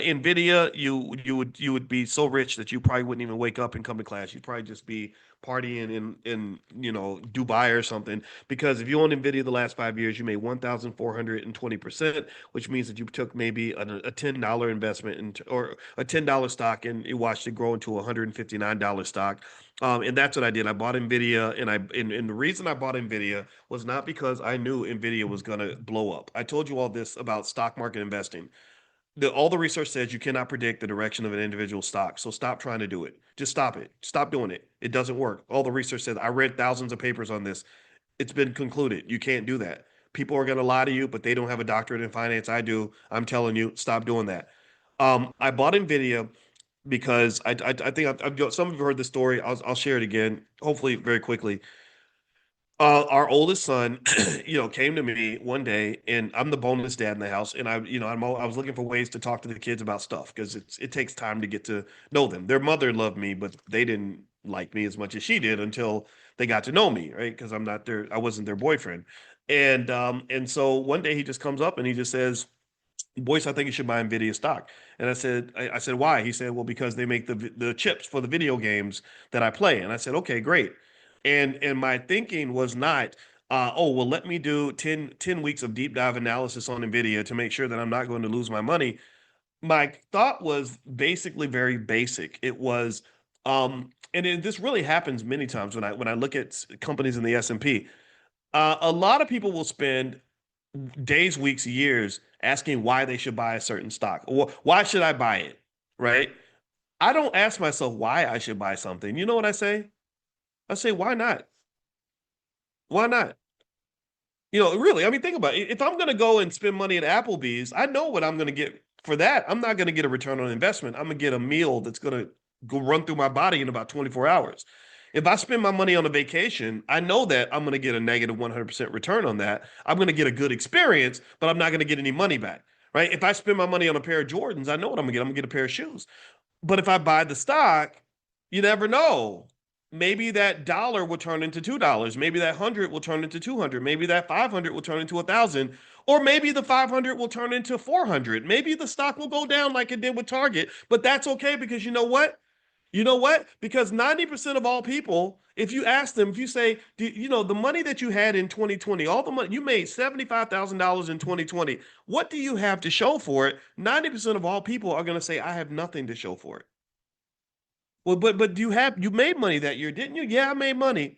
NVIDIA, you would be so rich that you probably wouldn't even wake up and come to class. You'd probably just be partying in Dubai or something. Because if you own NVIDIA the last 5 years, you made 1,420%, which means that you took maybe a $10 investment or a $10 stock and you watched it grow into a $159 stock. And that's what I did. I bought NVIDIA, and the reason I bought NVIDIA was not because I knew NVIDIA was gonna blow up. I told you all this about stock market investing. All the research says you cannot predict the direction of an individual stock. So stop trying to do it. Just stop it. Stop doing it. It doesn't work. All the research says, I read thousands of papers on this. It's been concluded. You can't do that. People are going to lie to you, but they don't have a doctorate in finance. I do. I'm telling you, stop doing that. I bought Nvidia because I think some of you heard the story. I'll share it again, hopefully very quickly. Our oldest son, came to me one day, and I'm the bonus dad in the house, and I was looking for ways to talk to the kids about stuff because it takes time to get to know them. Their mother loved me, but they didn't like me as much as she did until they got to know me, right? Because I wasn't their boyfriend, and so one day he just comes up and he just says, Boyce, I think you should buy Nvidia stock. And I said, why? He said, well, because they make the chips for the video games that I play. And I said, okay, great. And my thinking was not, oh, well, let me do ten weeks of deep dive analysis on Nvidia to make sure that I'm not going to lose my money. My thought was basically very basic. It was, this really happens many times when I look at companies in the S&P. A lot of people will spend days, weeks, years asking why they should buy a certain stock or why should I buy it, right? I don't ask myself why I should buy something. You know what I say? I say, why not? Why not? Really, I mean, think about it. If I'm going to go and spend money at Applebee's, I know what I'm going to get for that. I'm not going to get a return on investment. I'm going to get a meal that's going to go run through my body in about 24 hours. If I spend my money on a vacation, I know that I'm going to get a negative 100% return on that. I'm going to get a good experience, but I'm not going to get any money back, right? If I spend my money on a pair of Jordans, I know what I'm going to get. I'm going to get a pair of shoes. But if I buy the stock, you never know. Maybe that dollar will turn into $2. Maybe that 100 will turn into 200. Maybe that 500 will turn into 1,000. Or maybe the 500 will turn into 400. Maybe the stock will go down like it did with Target. But that's okay because you know what? You know what? Because 90% of all people, if you ask them, if you say, the money that you had in 2020, all the money you made $75,000 in 2020, what do you have to show for it? 90% of all people are going to say, I have nothing to show for it. Well, but you made money that year, didn't you? Yeah, I made money.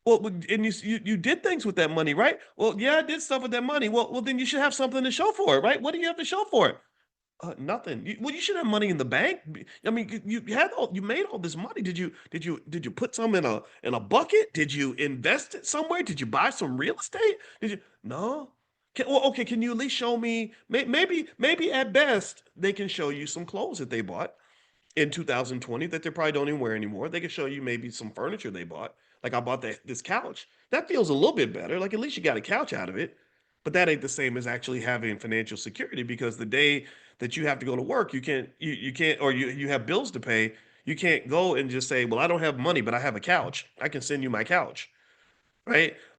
Well, and you did things with that money, right? Well, yeah, I did stuff with that money. Well, then you should have something to show for it, right? What do you have to show for it? Nothing. You should have money in the bank. I mean, you made all this money. Did you put some in a bucket? Did you invest it somewhere? Did you buy some real estate? Did you? No. Okay. Can you at least show me? Maybe at best they can show you some clothes that they bought in 2020 that they probably don't even wear anymore. They can show you maybe some furniture they bought. Like I bought this couch. That feels a little bit better. Like at least you got a couch out of it. But that ain't the same as actually having financial security because the day that you have to go to work, you can't or you have bills to pay. You can't go and just say, "Well, I don't have money, but I have a couch. I can send you my couch." Right?